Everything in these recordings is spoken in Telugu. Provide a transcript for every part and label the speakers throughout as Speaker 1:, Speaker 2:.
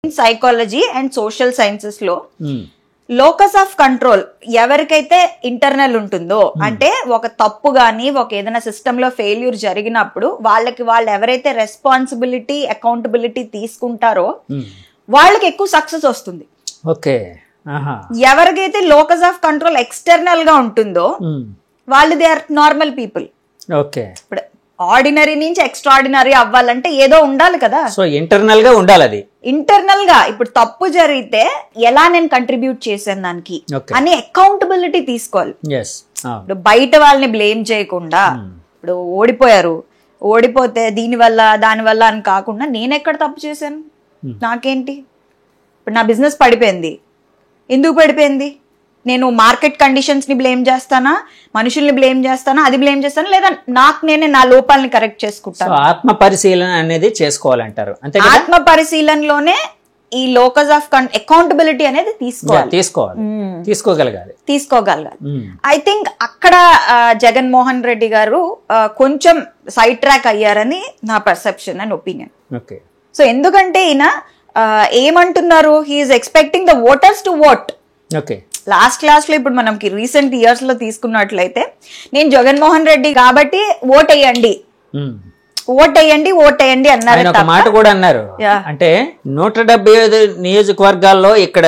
Speaker 1: సైకాలజీ అండ్ సోషల్ సైన్సెస్ లో లోకస్ ఆఫ్ కంట్రోల్ ఎవరికైతే ఇంటర్నల్ ఉంటుందో అంటే ఒక తప్పు గానీ ఒక ఏదైనా సిస్టమ్ లో ఫెయిల్యూర్ జరిగినప్పుడు వాళ్ళు ఎవరైతే రెస్పాన్సిబిలిటీ అకౌంటబిలిటీ తీసుకుంటారో వాళ్ళకి ఎక్కువ సక్సెస్ వస్తుంది.
Speaker 2: ఓకే.
Speaker 1: ఎవరికైతే లోకస్ ఆఫ్ కంట్రోల్ ఎక్స్టర్నల్ గా ఉంటుందో వాళ్ళు they are normal people.
Speaker 2: Okay.
Speaker 1: ఇప్పుడు ఆర్డినరీ నుంచి ఎక్స్ట్రాడినరీ అవ్వాలంటే ఏదో ఉండాలి కదా.
Speaker 2: సో ఇంటర్నల్ గా ఉండాలి. అది
Speaker 1: ఇంటర్నల్ గా ఇప్పుడు తప్పు జరిగితే ఎలా నేను కంట్రిబ్యూట్ చేశాను దానికి అని అకౌంటబిలిటీ తీసుకోవాలి. ఇప్పుడు బయట వాళ్ళని బ్లేమ్ చేయకుండా ఇప్పుడు ఓడిపోతే దానివల్ల అని కాకుండా నేను ఎక్కడ తప్పు చేశాను, నాకేంటి, ఇప్పుడు నా బిజినెస్ పడిపోయింది, ఎందుకు పడిపోయింది, నేను మార్కెట్ కండిషన్స్ ని బ్లేమ్ చేస్తానా, మనుషుల్ని బ్లేమ్ చేస్తానా, అది బ్లేమ్ చేస్తానా, లేదా నేనే నా లోపాలని కరెక్ట్ చేసుకుంటాను.
Speaker 2: ఆత్మ పరిశీలన అనేది చేసుకోవాలంటారు.
Speaker 1: ఆత్మ పరిశీలనలోనే ఈ లోకస్ ఆఫ్ అకౌంటబిలిటీ అనేది తీసుకోగలగాలి. ఐ థింక్ అక్కడ జగన్మోహన్ రెడ్డి గారు కొంచెం సైడ్ ట్రాక్ అయ్యారని నా పర్సెప్షన్ అండ్ ఒపీనియన్. సో ఎందుకంటే ఈయన ఏమంటున్నారు, he's expecting the voters to vote. Last class లో ఇప్పుడు మనకి రీసెంట్ ఇయర్స్ లో తీసుకున్నట్లయితే నేను జగన్మోహన్ రెడ్డి కాబట్టి ఓటేయండి అన్నారు.
Speaker 2: ఒక మాట కూడా అన్నారు, అంటే 175 నియోజకవర్గాల్లో ఇక్కడ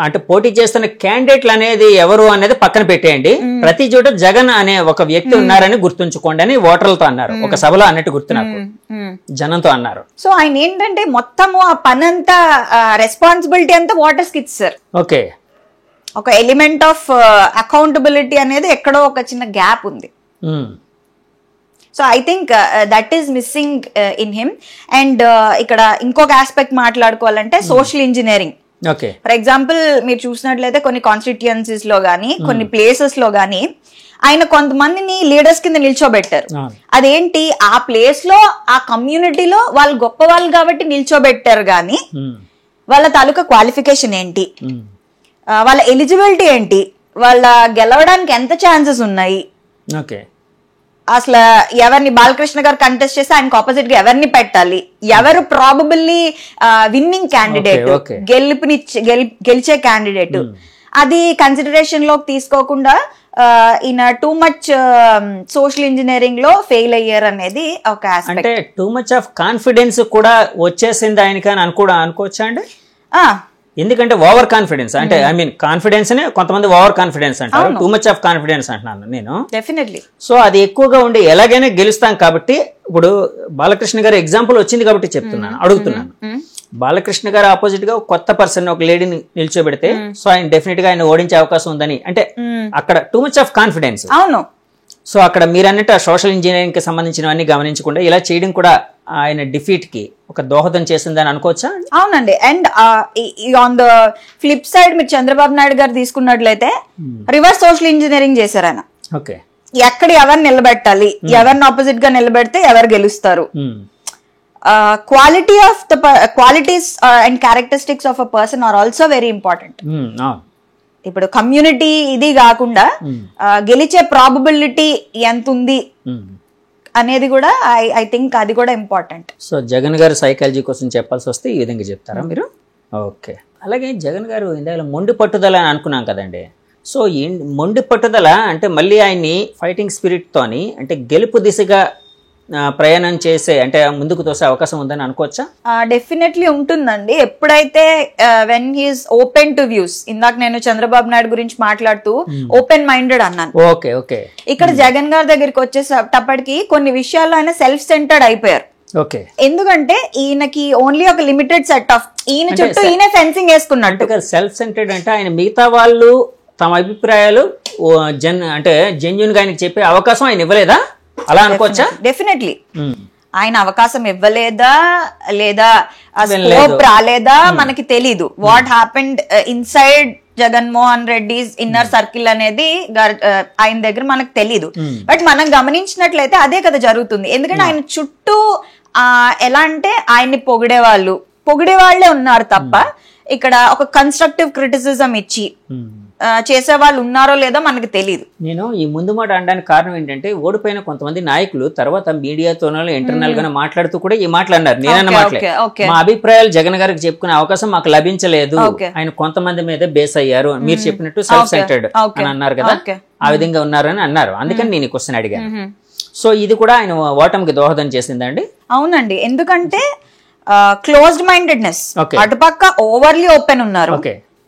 Speaker 2: అంటే పోటీ చేస్తున్న క్యాండిడేట్లు అనేది ఎవరు అనేది పక్కన పెట్టేయండి, ప్రతి చోట జగన్ అనే ఒక వ్యక్తి ఉన్నారని గుర్తుంచుకోండి అని ఓటర్లతో అన్నారు. ఒక సభలో అన్నట్టు గుర్తు నాకు జనంతో అన్నారు.
Speaker 1: సో ఆయన ఏంటంటే మొత్తము ఆ పని అంతా రెస్పాన్సిబిలిటీ అంతా ఓటర్స్ కి ఇచ్చారు.
Speaker 2: ఓకే.
Speaker 1: ఒక ఎలిమెంట్ ఆఫ్ అకౌంటబిలిటీ అనేది ఎక్కడో ఒక చిన్న గ్యాప్ ఉంది. So I think that is missing in him. And ఇక్కడ ఇంకొక ఆస్పెక్ట్ మాట్లాడుకోవాలంటే సోషల్ ఇంజనీరింగ్. ఫర్ ఎగ్జాంపుల్ మీరు చూసినట్లయితే కొన్ని కాన్స్టిట్యుయెన్సీస్ లో గానీ కొన్ని ప్లేసెస్ లో గానీ ఆయన కొంతమందిని లీడర్స్ కింద నిల్చోబెట్టారు. అదేంటి, ఆ ప్లేస్ లో ఆ కమ్యూనిటీలో వాళ్ళు గొప్ప వాళ్ళు కాబట్టి నిల్చోబెట్టారు గానీ వాళ్ళ తాలూకా క్వాలిఫికేషన్ ఏంటి, వాళ్ళ ఎలిజిబిలిటీ ఏంటి, వాళ్ళ గెలవడానికి ఎంత ఛాన్సెస్ ఉన్నాయి, అసలు ఎవరిని బాలకృష్ణ గారు కంటెస్ట్ చేస్తే ఆయనకు ఆపోజిట్ గా ఎవరిని పెట్టాలి, ఎవరు ప్రాబబుల్లీ విన్నింగ్ క్యాండిడేట్, గెలిచే క్యాండిడేట్, అది కన్సిడరేషన్ లోకి తీసుకోకుండా ఈయన టూ మచ్ సోషల్ ఇంజనీరింగ్ లో ఫెయిల్ అయ్యారు అనేది ఒక ఆస్పెక్ట్.
Speaker 2: అంటే టూ మచ్ ఆఫ్ కాన్ఫిడెన్స్ కూడా వచ్చేసింది ఆయనకి అని అనుకోవచ్చా అండి? ఎందుకంటే ఓవర్ కాన్ఫిడెన్స్ అంటే ఐ మీన్ కాన్ఫిడెన్స్ నే కొంతమంది ఓవర్ కాన్ఫిడెన్స్ అంటారు, టూ మచ్ ఆఫ్ కాన్ఫిడెన్స్ అంటున్నాను నేను.
Speaker 1: డెఫినెట్లీ.
Speaker 2: సో అది ఎక్కువగా ఉండి ఎలాగైనా గెలుస్తాం కాబట్టి, ఇప్పుడు బాలకృష్ణ గారు ఎగ్జాంపుల్ వచ్చింది కాబట్టి అడుగుతున్నాను. బాలకృష్ణ గారు ఆపోజిట్ గా కొత్త పర్సన్ ఒక లేడీని నిల్చోబెడితే సో ఆయన డెఫినెట్ గా ఆయన ఓడించే అవకాశం ఉందని, అంటే అక్కడ టూ మచ్ ఆఫ్ కాన్ఫిడెన్స్.
Speaker 1: అవును. సో
Speaker 2: అక్కడ మీరు అన్నట్టు ఆ సోషల్ ఇంజనీరింగ్ కి సంబంధించినవన్నీ గమనించకుండా ఇలా చేయడం కూడా ఆయన డిఫీట్ కి ఒక దోహదం చేసిందని అనుకోవచ్చా?
Speaker 1: అవునండి. And on the flip side మీరు చంద్రబాబు నాయుడు గారు తీసుకున్నట్లయితే రివర్స్ సోషల్ ఇంజనీరింగ్ చేశారు ఆయన.
Speaker 2: ఓకే.
Speaker 1: ఎక్కడ ఎవరిని నిలబెట్టాలి, ఎవరిని ఆపోజిట్ గా నిలబెడితే ఎవరు గెలుస్తారు, qualities and characteristics of a person are also very important. ఇప్పుడు కమ్యూనిటీ ఇది కాకుండా గెలిచే ప్రాబబిలిటీ ఎంత ఉంది అనేది కూడా ఐ థింక్ అది కూడా ఇంపార్టెంట్.
Speaker 2: సో జగన్ గారు సైకాలజీ కోసం చెప్పాల్సి వస్తే ఈ విధంగా చెప్తారా మీరు? ఓకే. అలాగే జగన్ గారు ఇందాక మొండి పట్టుదల అని అనుకున్నాం కదండి. సో మొండి పట్టుదల అంటే మళ్ళీ ఆయన్ని ఫైటింగ్ స్పిరిట్ తోని అంటే గెలుపు దిశగా ప్రయాణం చేసే అంటే ముందుకు తోసే అవకాశం ఉందని అనుకోవచ్చా?
Speaker 1: డెఫినెట్లీ ఉంటుందండి. ఎప్పుడైతే when he's open to views, ఇందాక నేను చంద్రబాబు నాయుడు గురించి మాట్లాడుతూ ఓపెన్ మైండెడ్ అన్నాను.
Speaker 2: Okay okay.
Speaker 1: ఇక్కడ జగన్ గారి దగ్గరికి వచ్చేటప్పటికి కొన్ని విషయాల్లో ఆయన సెల్ఫ్ సెంటర్డ్ అయిపోయారు.
Speaker 2: ఓకే.
Speaker 1: ఎందుకంటే ఈయనకి ఓన్లీ ఒక లిమిటెడ్ సెట్ ఆఫ్ ఈయన చుట్టూ ఈయన ఫెన్సింగ్ వేసుకున్నట్టు.
Speaker 2: సెల్ఫ్ సెంటర్డ్ అంటే ఆయన మిగతా వాళ్ళు తమ అభిప్రాయాలు అంటే జెన్యూన్ గా ఆయనకి చెప్పే అవకాశం ఆయన ఇవ్వలేదా అలా అనుకోవచ్చా?
Speaker 1: డెఫినెట్లీ. ఆయన అవకాశం ఇవ్వలేదా లేదా స్కోప్ రాలేదా మనకి తెలీదు. What happened inside Jaganmohan Reddy inner circle అనేది ఆయన దగ్గర మనకు తెలీదు. బట్ మనం గమనించినట్లయితే అదే కదా జరుగుతుంది. ఎందుకంటే ఆయన చుట్టూ ఎలా అంటే ఆయన్ని పొగిడే వాళ్ళే ఉన్నారు తప్ప ఇక్కడ ఒక కన్స్ట్రక్టివ్ క్రిటిసిజం ఇచ్చి చేసే వాళ్ళు ఉన్నారో లేదో మనకి తెలియదు.
Speaker 2: నేను ఈ ముందు మాట అనడానికి కారణం ఏంటంటే ఓడిపోయిన కొంతమంది నాయకులు తర్వాత మీడియాతోనో ఇంటర్నల్ గానే మాట్లాడుతూ కూడా ఈ మాటలు అన్నారు. నేనన్న మాటలే, మా అభిప్రాయాలు జగన్ గారికి చెప్పుకునే అవకాశం మాకు లభించలేదు, ఆయన కొంతమంది మీద బేస్ అయ్యారు, మీరు చెప్పినట్టు సెల్ఫ్ సెంటర్డ్ అని అన్నారు కదా, ఆ విధంగా ఉన్నారని అన్నారు. అందుకని నేను ఈ క్వశ్చన్ అడిగాను. సో ఇది కూడా ఆయన ఓటమికి దోహదం చేసిందండి?
Speaker 1: అవునండి, ఎందుకంటే క్లోజ్డ్ మైండెడ్నెస్, అటుపక్క ఓవర్లీ ఓపెన్ ఉన్నారు.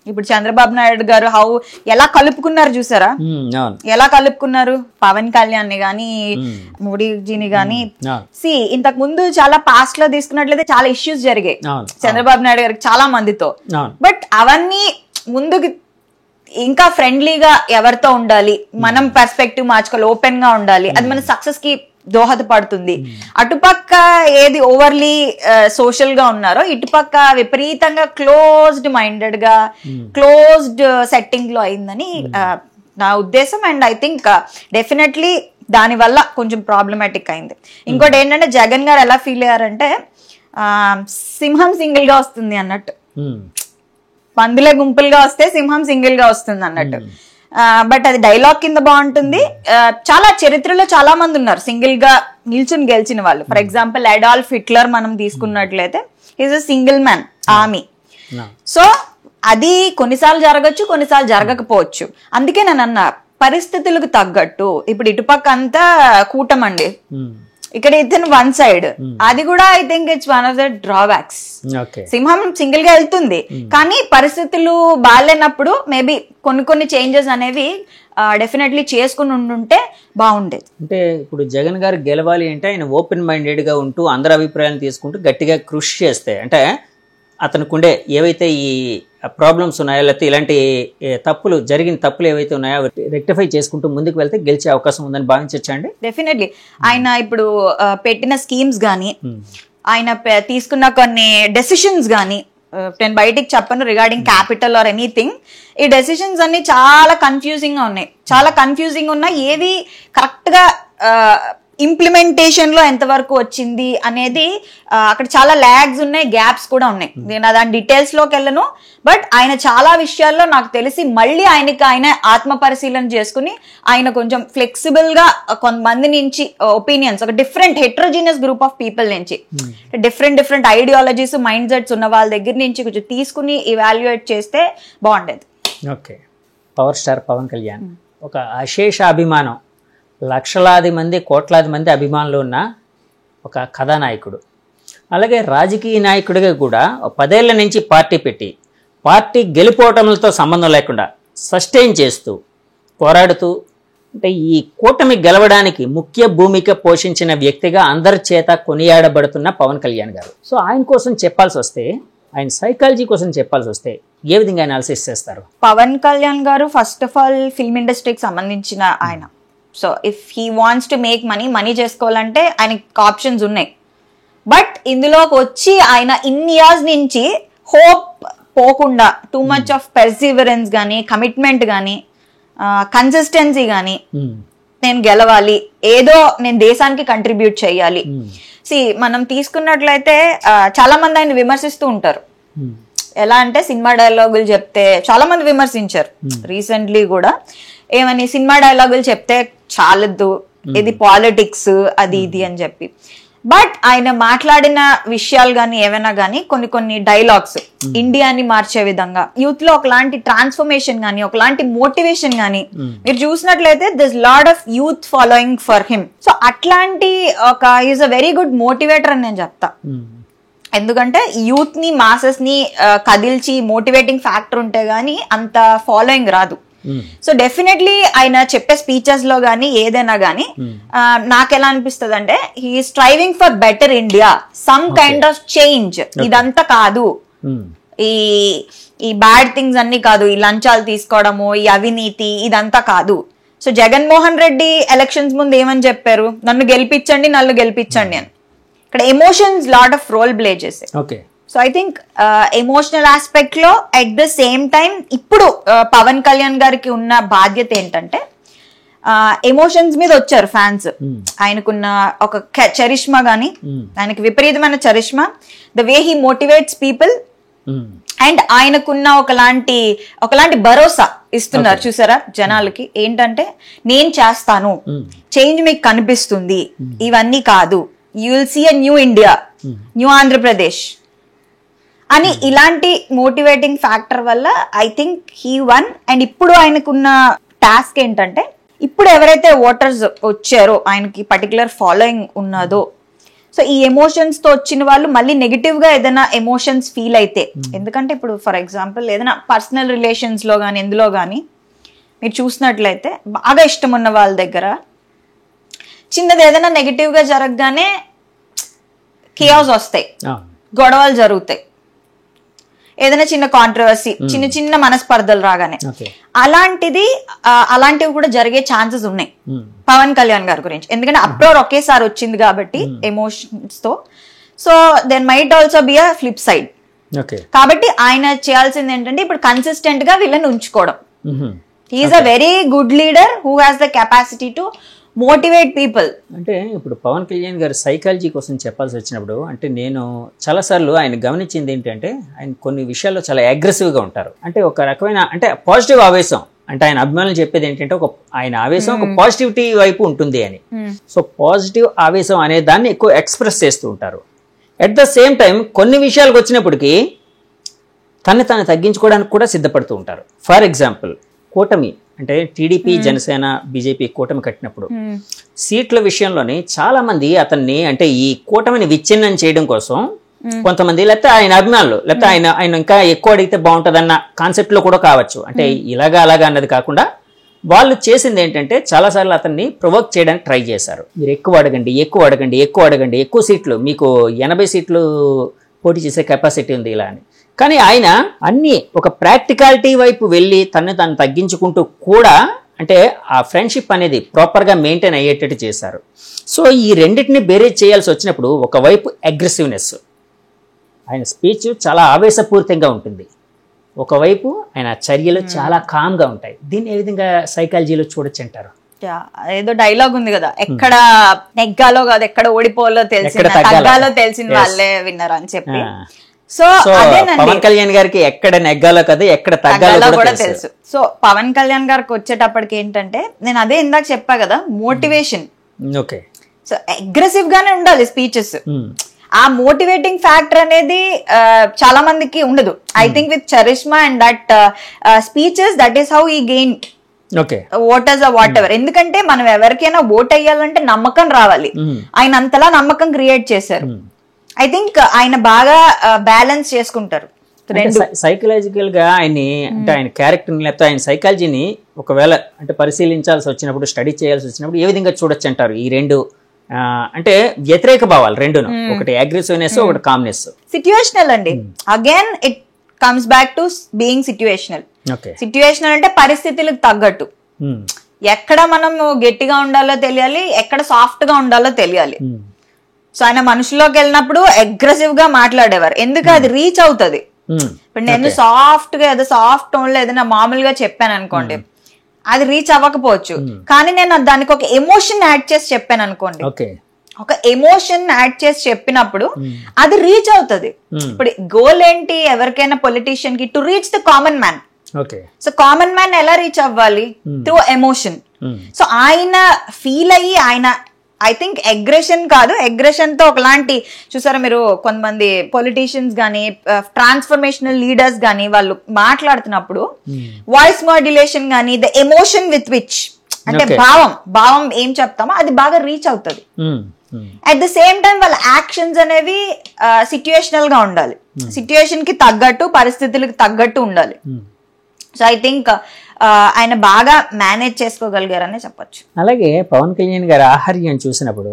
Speaker 1: ఇప్పుడు చంద్రబాబు నాయుడు గారు ఎలా కలుపుకున్నారు చూసారా, ఎలా కలుపుకున్నారు పవన్ కళ్యాణ్ ని గాని మోడీజీని గాని. ఇంతకు ముందు చాలా పాస్ట్ లో తీసుకున్నట్లయితే చాలా ఇష్యూస్ జరిగాయి చంద్రబాబు నాయుడు గారికి చాలా మందితో. బట్ అవన్నీ ముందుకు ఇంకా ఫ్రెండ్లీగా ఎవరితో ఉండాలి, మనం పర్స్పెక్టివ్ మార్చుకోవాలి, ఓపెన్ గా ఉండాలి, అది మన సక్సెస్ కి దోహదపడుతుంది. అటుపక్క ఏది ఓవర్లీ సోషల్ గా ఉన్నారో ఇటుపక్క విపరీతంగా క్లోజ్డ్ మైండెడ్ గా క్లోజ్డ్ సెట్టింగ్ లో అయిందని నా ఉద్దేశం. అండ్ ఐ థింక్ డెఫినెట్లీ దాని వల్ల కొంచెం ప్రాబ్లమాటిక్ అయింది. ఇంకోటి ఏంటంటే జగన్ గారు ఎలా ఫీల్ అయ్యారంటే సింహం సింగిల్ గా వస్తుంది అన్నట్టు, పందులే గుంపులుగా వస్తే సింహం సింగిల్ గా వస్తుంది అన్నట్టు. బట్ అది డైలాగ్ కింద బాగుంటుంది. చాలా చరిత్రలో చాలా మంది ఉన్నారు సింగిల్ గా నిల్చుని గెలిచిన వాళ్ళు. ఫర్ ఎగ్జాంపుల్ అడాల్ఫ్ హిట్లర్ మనం తీసుకున్నట్లయితే is a single man army. So అది కొన్నిసార్లు జరగచ్చు, కొన్నిసార్లు జరగకపోవచ్చు. అందుకే నేను అన్నా పరిస్థితులకు తగ్గట్టు. ఇప్పుడు ఇటుపక్క అంతా కూటమండి, ఇక్కడ ఇతను వన్ సైడ్, అది కూడా I think it's one of the drawbacks. సింహం సింగిల్ గా వెళ్తుంది కానీ పరిస్థితులు బాగాలేనప్పుడు మేబీ కొన్ని చేంజెస్ అనేవి డెఫినెట్లీ చేసుకుని ఉండుంటే బాగుండేది.
Speaker 2: అంటే ఇప్పుడు జగన్ గారు గెలవాలి అంటే ఆయన ఓపెన్ మైండెడ్ గా ఉంటూ అందరి అభిప్రాయాలను తీసుకుంటూ గట్టిగా కృషి చేస్తే, అంటే అతనికి ఉండే ఏవైతే ఈ ప్రాబ్లమ్స్ ఉన్నాయో లేకపోతే ఇలాంటి జరిగిన తప్పులు ఏవైతే ఉన్నాయో రెక్టిఫై చేసుకుంటూ ముందుకు వెళ్తే గెలిచే అవకాశం ఉందని భావించచ్చా అండి?
Speaker 1: డెఫినెట్లీ. ఆయన ఇప్పుడు పెట్టిన స్కీమ్స్ గానీ, ఆయన తీసుకున్న కొన్ని డెసిషన్స్ గానీ, నేను బయటికి చెప్పను రిగార్డింగ్ క్యాపిటల్ ఆర్ ఎనీథింగ్, ఈ డెసిషన్స్ అన్ని చాలా కన్ఫ్యూజింగ్ గా ఉన్నాయి. చాలా కన్ఫ్యూజింగ్ ఉన్నాయి. ఏవి కరెక్ట్ గా ఇంప్లిమెంటేషన్ లో ఎంతవరకు వచ్చింది అనేది అక్కడ చాలా ల్యాగ్స్ ఉన్నాయి, గ్యాప్స్ కూడా ఉన్నాయి. నేను దాని డీటెయిల్స్ లోకి వెళ్ళను. బట్ ఆయన చాలా విషయాల్లో నాకు తెలిసి మళ్ళీ ఆయన ఆత్మ పరిశీలన చేసుకుని ఆయన కొంచెం ఫ్లెక్సిబుల్ గా కొంతమంది నుంచి ఒపీనియన్స్, ఒక different heterogeneous group of people నుంచి, డిఫరెంట్ ఐడియాలజీస్ మైండ్ సెట్స్ ఉన్న వాళ్ళ దగ్గర నుంచి కొంచెం తీసుకుని ఇవాల్యుయేట్ చేస్తే బాగుండేది.
Speaker 2: Okay. Power star Pawan Kalyan ఒక అశేష అభిమానం, లక్షలాది మంది కోట్లాది మంది అభిమానులు ఉన్న ఒక కథానాయకుడు. అలాగే రాజకీయ నాయకుడిగా కూడా 10 ఏళ్ల నుంచి పార్టీ పెట్టి పార్టీ గెలుపోవటంతో సంబంధం లేకుండా సస్టైన్ చేస్తూ పోరాడుతూ, అంటే ఈ కూటమి గెలవడానికి ముఖ్య భూమిక పోషించిన వ్యక్తిగా అందరి చేత కొనియాడబడుతున్న పవన్ కళ్యాణ్ గారు. సో ఆయన కోసం చెప్పాల్సి వస్తే, ఆయన సైకాలజీ కోసం చెప్పాల్సి వస్తే ఏ విధంగా అనాలిసిస్ చేస్తారు?
Speaker 1: పవన్ కళ్యాణ్ గారు ఫస్ట్ ఆఫ్ ఆల్ ఫిల్మ్ ఇండస్ట్రీకి సంబంధించిన ఆయన. So if he wants to make money చేసుకోవాలంటే ఆయనకి ఆప్షన్స్ ఉన్నాయి. బట్ ఇందులోకి వచ్చి ఆయన ఇన్ని ఇయర్స్ నుంచి హోప్ పోకుండా టూ మచ్ ఆఫ్ పెర్సివరెన్స్ కానీ, కమిట్మెంట్ కానీ, కన్సిస్టెన్సీ కానీ, నేను గెలవాలి, ఏదో నేను దేశానికి కంట్రిబ్యూట్ చేయాలి. మనం తీసుకున్నట్లయితే చాలా మంది ఆయన విమర్శిస్తూ ఉంటారు. ఎలా అంటే సినిమా డైలాగులు చెప్తే చాలా మంది విమర్శించారు రీసెంట్లీ కూడా. ఏమని సినిమా డైలాగులు చెప్తే చాలద్దు, ఇది పాలిటిక్స్ అది ఇది అని చెప్పి. బట్ ఆయన మాట్లాడిన విషయాలు కానీ ఏమైనా కానీ కొన్ని డైలాగ్స్ ఇండియాని మార్చే విధంగా, యూత్ లో ఒకలాంటి ట్రాన్స్ఫర్మేషన్ కానీ, ఒకలాంటి మోటివేషన్ కానీ మీరు చూసినట్లయితే this lot of youth following for him. So అట్లాంటి is a very good motivator అని నేను చెప్తా. ఎందుకంటే యూత్ ని, మాసెస్ ని కదిల్చి మోటివేటింగ్ ఫ్యాక్టర్ ఉంటే గానీ అంత ఫాలోయింగ్ రాదు. సో డెఫినెట్లీ ఆయన చెప్పే స్పీచెస్ లో గానీ ఏదైనా గానీ నాకెలా అనిపిస్తుంది అంటే he striving for better India, some kind of change. ఇదంతా కాదు, ఈ బ్యాడ్ థింగ్స్ అన్ని కాదు, ఈ లంచాలు తీసుకోవడము, ఈ అవినీతి, ఇదంతా కాదు. సో జగన్మోహన్ రెడ్డి ఎలక్షన్స్ ముందు ఏమని చెప్పారు? నన్ను గెలిపించండి అని. ఇక్కడ emotions lot of role play చేసాయి. So I think emotional aspect లో అట్ ద సేమ్ టైం ఇప్పుడు పవన్ కళ్యాణ్ గారికి ఉన్న బాధ్యత ఏంటంటే ఎమోషన్స్ మీద వచ్చారు ఫ్యాన్స్. ఆయనకున్న ఒక చరిష్మా గానీ, ఆయనకి విపరీతమైన charisma, the way he motivates people and ఆయనకున్న ఒకలాంటి భరోసా ఇస్తున్నారు చూసారా జనాలకి, ఏంటంటే నేను చేస్తాను, చేంజ్ మీకు కనిపిస్తుంది, ఇవన్నీ కాదు, you will see a new India, new Andhra Pradesh అని ఇలాంటి మోటివేటింగ్ ఫ్యాక్టర్ వల్ల I think he won. And ఇప్పుడు ఆయనకున్న టాస్క్ ఏంటంటే, ఇప్పుడు ఎవరైతే ఓటర్స్ వచ్చారో, ఆయనకి పర్టికులర్ ఫాలోయింగ్ ఉన్నదో, సో ఈ ఎమోషన్స్ తో వచ్చిన వాళ్ళు మళ్ళీ నెగిటివ్ గా ఏదైనా ఎమోషన్స్ ఫీల్ అయితే, ఎందుకంటే ఇప్పుడు ఫర్ ఎగ్జాంపుల్ ఏదైనా పర్సనల్ రిలేషన్స్ లో కానీ ఎందులో కానీ మీరు చూసినట్లయితే బాగా ఇష్టం ఉన్న వాళ్ళ దగ్గర చిన్నది ఏదైనా నెగిటివ్ గా జరగగానే కేయాస్ వస్తాయి, గొడవలు జరుగుతాయి, ఏదైనా చిన్న కాంట్రవర్సీ, చిన్న చిన్న మనస్పర్ధలు రాగానే. అలాంటివి కూడా జరిగే ఛాన్సెస్ ఉన్నాయి పవన్ కళ్యాణ్ గారి గురించి, ఎందుకంటే అప్రోర్ ఒకేసారి వచ్చింది కాబట్టి ఎమోషన్స్ తో. So then might also be a flip side. కాబట్టి ఆయన చేయాల్సింది ఏంటంటే ఇప్పుడు కన్సిస్టెంట్ గా వీళ్ళని ఉంచుకోవడం. He's a very good leader who has the capacity to motivate people.
Speaker 2: అంటే ఇప్పుడు పవన్ కళ్యాణ్ గారు సైకాలజీ కోసం చెప్పాల్సి వచ్చినప్పుడు, అంటే నేను చాలాసార్లు ఆయన గమనించింది ఏంటంటే, ఆయన కొన్ని విషయాల్లో చాలా అగ్రెసివ్గా ఉంటారు. అంటే ఒక రకమైన అంటే పాజిటివ్ ఆవేశం, అంటే ఆయన అభిమానులు చెప్పేది ఏంటంటే ఆయన ఆవేశం ఒక పాజిటివిటీ వైపు ఉంటుంది అని. సో పాజిటివ్ ఆవేశం అనే దాన్ని ఎక్కువ ఎక్స్ప్రెస్ చేస్తూ ఉంటారు. అట్ ద సేమ్ టైం కొన్ని విషయాలకు వచ్చినప్పటికీ తను తగ్గించుకోవడానికి కూడా సిద్ధపడుతూ ఉంటారు. ఫర్ ఎగ్జాంపుల్ కూటమి, అంటే టీడీపీ జనసేన బీజేపీ కూటమి కట్టినప్పుడు సీట్ల విషయంలోని చాలా మంది అతన్ని అంటే ఈ కూటమిని విచ్ఛిన్నం చేయడం కోసం కొంతమంది, లేకపోతే ఆయన అభిమానులు, లేకపోతే ఆయన ఇంకా ఎక్కువ అడిగితే బాగుంటుందన్న కాన్సెప్ట్ లో కూడా కావచ్చు. అంటే ఇలాగా అలాగా అన్నది కాకుండా వాళ్ళు చేసింది ఏంటంటే చాలాసార్లు అతన్ని ప్రొవోక్ చేయడానికి ట్రై చేశారు. మీరు ఎక్కువ అడగండి, ఎక్కువ సీట్లు, మీకు 80 సీట్లు పోటీ చేసే కెపాసిటీ ఉంది ఇలా అని. కానీ ఆయన అన్ని ఒక ప్రాక్టికాలిటీ వైపు వెళ్ళి తను తగ్గించుకుంటూ కూడా అంటే ఆ ఫ్రెండ్షిప్ అనేది ప్రాపర్గా మెయింటైన్ అయ్యేటట్టు చేశారు. సో ఈ రెండింటిని బేరేజ్ చేయాల్సి వచ్చినప్పుడు ఒకవైపు అగ్రెసివ్నెస్, ఆయన స్పీచ్ చాలా ఆవేశపూరితంగా ఉంటుంది, ఒకవైపు ఆయన చర్యలు చాలా కామ్గా ఉంటాయి. దీన్ని ఏ విధంగా సైకాలజీలో చూడొచ్చు అంటారు?
Speaker 1: ఏదో డైలాగ్ ఉంది కదా, ఎక్కడ నెగ్గాలో కాదు ఎక్కడ ఓడిపోవాలో తగ్గాలో తెలిసిన వాళ్ళే విన్నారు అని చెప్పి. సో
Speaker 2: పవన్ కళ్యాణ్ గారికి ఎక్కడ నెగ్గాలో కదా ఎక్కడ తగ్గాలో కూడా తెలుసు.
Speaker 1: సో పవన్ కళ్యాణ్ గారికి వచ్చేటప్పటికి ఏంటంటే, నేను అదే ఇందాక చెప్పా కదా, మోటివేషన్.
Speaker 2: ఓకే,
Speaker 1: సో అగ్రెసివ్ గానే ఉండాలి స్పీచెస్. ఆ మోటివేటింగ్ ఫ్యాక్టర్ అనేది చాలా మందికి ఉండదు. I think with charisma and that speeches, that is how he gain voters whatever. ఎందుకంటే మనం ఎవరికైనా ఓట్ అయ్యాలంటే నమ్మకం రావాలి, ఆయన అంతలా నమ్మకం క్రియేట్ చేశారు. ఐ థింక్ ఆయన బాగా బ్యాలెన్స్ చేసుకుంటారు.
Speaker 2: సైకలాజికల్ గా ఆయన్ని అంటే ఆయన క్యారెక్టర్ లేకపోతే ఆయన సైకాలజీని ఒకవేళ అంటే పరిశీలించాల్సి వచ్చినప్పుడు, స్టడీ చేయాల్సి వచ్చినప్పుడు ఏ విధంగా చూడొచ్చు అంటారు? ఈ రెండు అంటే వ్యతిరేక భావాలు రెండును, ఒకటి అగ్రెసివ్నెస్, ఒకటి కామ్నెస్.
Speaker 1: సిట్యుయేషనల్ అండి, again it comes back to being situational. Situational అంటే పరిస్థితులకు తగ్గట్టు, ఎక్కడ మనం గట్టిగా ఉండాలో తెలియాలి, ఎక్కడ సాఫ్ట్ గా ఉండాలో తెలియాలి. సో ఆయన మనుషుల్లోకి వెళ్ళినప్పుడు అగ్రెసివ్ గా మాట్లాడేవారు, ఎందుకు అది రీచ్ అవుతుంది. ఇప్పుడు నేను సాఫ్ట్ గా ఏదో సాఫ్ట్ టోన్ లో ఏదైనా మామూలుగా చెప్పాను అనుకోండి, అది రీచ్ అవ్వకపోవచ్చు. కానీ నేను దానికి ఒక ఎమోషన్ యాడ్ చేసి చెప్పాను అనుకోండి, ఒక ఎమోషన్ యాడ్ చేసి చెప్పినప్పుడు అది రీచ్ అవుతుంది. ఇప్పుడు గోల్ ఏంటి ఎవరికైనా పొలిటీషియన్ కి? To reach the common man. So common man ఎలా రీచ్ అవ్వాలి? Through emotion. సో ఆయన ఫీల్ అయ్యి ఆయన ఐ థింక్ అగ్రెషన్ కాదు, అగ్రెషన్ తో ఒకలాంటి చూసారా మీరు కొంతమంది పొలిటీషియన్స్ గానీ ట్రాన్స్ఫర్మేషనల్ లీడర్స్ గానీ వాళ్ళు మాట్లాడుతున్నప్పుడు వాయిస్ మాడ్యులేషన్ గానీ ద ఎమోషన్ విత్ విచ్ అంటే భావం ఏం చెప్తామో అది బాగా రీచ్ అవుతుంది. అట్ ద సేమ్ టైం వాళ్ళ యాక్షన్స్ అనేవి సిట్యుయేషనల్ గా ఉండాలి, సిట్యుయేషన్ కి తగ్గట్టు పరిస్థితులకు తగ్గట్టు ఉండాలి. సో ఐ థింక్ ఆయన బాగా మేనేజ్ చేసుకోగలిగారనే చెప్పొచ్చు.
Speaker 2: అలాగే పవన్ కళ్యాణ్ గారి ఆహార్యం చూసినప్పుడు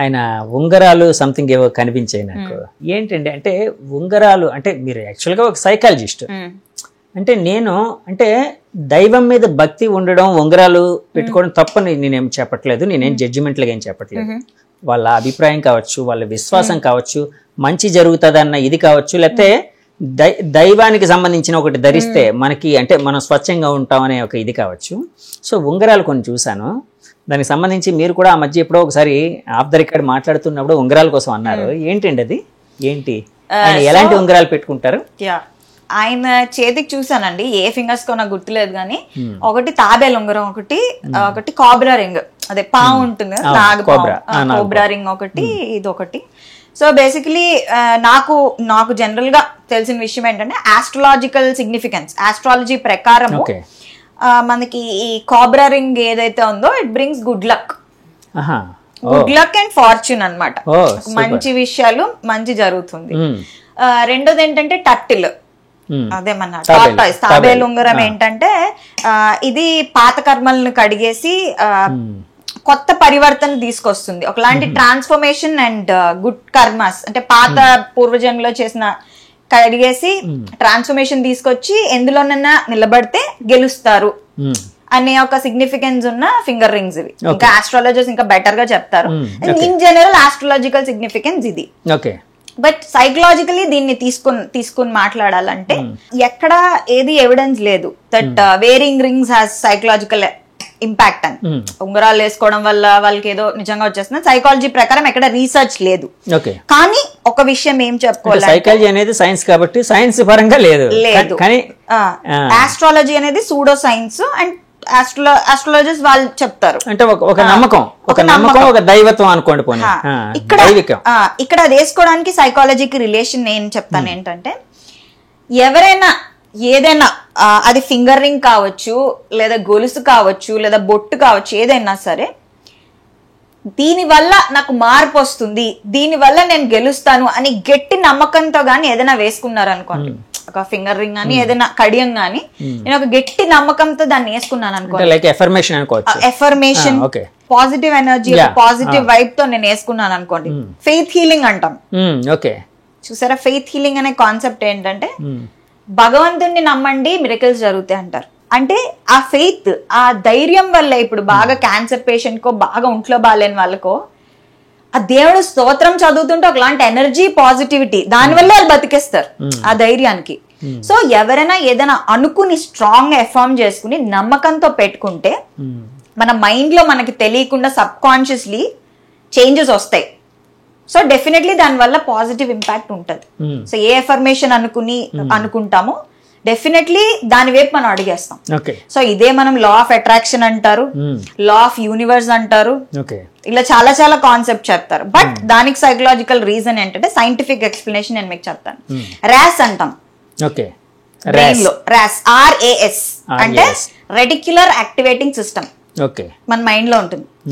Speaker 2: ఆయన ఉంగరాలు సంథింగ్ ఏవో కనిపించాయి నాకు. ఏంటంటే అంటే ఉంగరాలు అంటే మీరు యాక్చువల్గా ఒక సైకాలజిస్ట్, అంటే నేను అంటే దైవం మీద భక్తి ఉండడం, ఉంగరాలు పెట్టుకోవడం తప్పని నేనేం చెప్పట్లేదు, నేనేం జడ్జిమెంట్లుగా ఏం చెప్పట్లేదు. వాళ్ళ అభిప్రాయం కావచ్చు, వాళ్ళ విశ్వాసం కావచ్చు, మంచి జరుగుతుందన్న ఇది కావచ్చు, లేకపోతే దైవానికి సంబంధించిన ఒకటి ధరిస్తే మనకి అంటే మనం స్వచ్ఛంగా ఉంటాం అనే ఒక ఇది కావచ్చు. సో ఉంగరాలు కొన్ని చూశాను, దానికి సంబంధించి మీరు కూడా ఆ మధ్య ఎప్పుడో ఒకసారి ఆఫ్ ద రికార్డ్ మాట్లాడుతున్నప్పుడు ఉంగరాల కోసం అన్నారు. ఏంటండి అది? ఏంటి, ఎలాంటి ఉంగరాలు పెట్టుకుంటారు?
Speaker 1: ఆయన చేతికి చూసానండి, ఏ ఫింగర్స్ కో నాకు గుర్తులేదు కానీ ఒకటి తాబేలు ఉంగరం, ఒకటి కాబ్రా రింగ్, అదే పాము ఉంటుంది కదా, కోబ్రా రింగ్ ఒకటి, ఇది ఒకటి. సో బేసికలీ నాకు జనరల్ గా తెలిసిన విషయం ఏంటంటే ఆస్ట్రాలజికల్ సిగ్నిఫికెన్స్, ఆస్ట్రాలజీ ప్రకారము మనకి ఈ కాబ్రా రింగ్ ఏదైతే ఉందో it brings good luck, good luck and fortune అన్నమాట. మంచి విషయాలు మంచి జరుగుతుంది. రెండోది ఏంటంటే టర్టిల్, అదే మన టార్టాయిస్, తాబేలు ఉంగరం ఏంటంటే ఇది పాత కర్మలను కడిగేసి కొత్త పరివర్తన తీసుకొస్తుంది, ఒకలాంటి ట్రాన్స్ఫర్మేషన్ అండ్ గుడ్ కర్మస్, అంటే పాత పూర్వజన్మలో చేసిన కడిగేసి ట్రాన్స్ఫర్మేషన్ తీసుకొచ్చి ఎందులోనైనా నిలబడితే గెలుస్తారు అనే ఒక సిగ్నిఫికెన్స్ ఉన్న ఫింగర్ రింగ్స్ ఇవి. ఇంకా ఆస్ట్రాలజర్స్ ఇంకా బెటర్ గా చెప్తారు. ఇన్ జనరల్ ఆస్ట్రాలజికల్ సిగ్నిఫికెన్స్ ఇది. బట్ సైకలాజికలీ దీన్ని తీసుకుని మాట్లాడాలంటే ఎక్కడ ఏది ఎవిడెన్స్ లేదు that wearing rings has psychological impact అని. ఉంగరాలు వేసుకోవడం వల్ల వాళ్ళకి ఏదో నిజంగా వచ్చేస్తుంది, సైకాలజీ ప్రకారం ఎక్కడ రీసెర్చ్ లేదు. కానీ ఒక విషయం ఏం చెప్పుకోవాలి,
Speaker 2: సైకాలజీ అనేది సైన్స్ కాబట్టి సైన్స్ పరంగా లేదు,
Speaker 1: ఆస్ట్రాలజీ అనేది సూడో సైన్స్ అండ్ ఆస్ట్రాలజర్స్ వాళ్ళు చెప్తారు.
Speaker 2: అంటే ఒక నమ్మకం, ఒక దైవత్వం అనుకోండి.
Speaker 1: ఇక్కడ అది వేసుకోవడానికి సైకాలజీకి రిలేషన్ నేను చెప్తాను ఏంటంటే, ఎవరైనా ఏదైనా అది ఫింగర్ రింగ్ కావచ్చు, లేదా గొలుసు కావచ్చు, లేదా బొట్టు కావచ్చు, ఏదైనా సరే దీనివల్ల నాకు మార్పు వస్తుంది, దీనివల్ల నేను గెలుస్తాను అని గట్టి నమ్మకంతో గానీ ఏదైనా వేసుకున్నారు అనుకోండి, ఒక ఫింగర్ రింగ్ గానీ ఏదైనా కడియం గానీ నేను ఒక గట్టి నమ్మకంతో దాన్ని వేసుకున్నాను అనుకోండి, affirmation, positive energy, positive vibe తో నేను వేసుకున్నాను అనుకోండి, ఫెయిత్ హీలింగ్ అంటాం. చూసారా, ఫెయిత్ హీలింగ్ అనే కాన్సెప్ట్ ఏంటంటే భగవంతుణ్ణి నమ్మండి మిరకల్స్ జరుగుతాయి అంటారు. అంటే ఆ ఫెయిత్, ఆ ధైర్యం వల్ల ఇప్పుడు బాగా క్యాన్సర్ పేషెంట్ కో, బాగా ఒంట్లో బాగాలేని వాళ్ళకో ఆ దేవుడు స్తోత్రం చదువుతుంటే ఒకలాంటి ఎనర్జీ, పాజిటివిటీ, దానివల్ల వాళ్ళు బతికేస్తారు ఆ ధైర్యానికి. సో ఎవరైనా ఏదైనా అనుకుని స్ట్రాంగ్ గా ఎఫర్మ్ చేసుకుని నమ్మకంతో పెట్టుకుంటే మన మైండ్ లో మనకి తెలియకుండా సబ్ కాన్షియస్లీ చేంజెస్ వస్తాయి. సో డెఫినెట్లీ దానివల్ల పాజిటివ్ ఇంపాక్ట్ ఉంటుంది. సో ఏ ఎఫర్మేషన్ అనుకుంటామో డెఫినెట్లీ దాని వైపు మనం అడిగేస్తాం. సో ఇదే మనం లా ఆఫ్ అట్రాక్షన్ అంటారు, లా ఆఫ్ యూనివర్స్ అంటారు, ఇలా చాలా చాలా కాన్సెప్ట్ చెప్తారు. బట్ దానికి సైకలాజికల్ రీజన్ ఏంటంటే సైంటిఫిక్ ఎక్స్ప్లెనేషన్ నేను మీకు చెప్తాను. ర్యాస్ అంటాం, బ్రెయిన్ లో ర్యాస్, RAS అంటే రెటిక్యులర్ యాక్టివేటింగ్ సిస్టమ్ మన మైండ్ లో ఉంటుంది.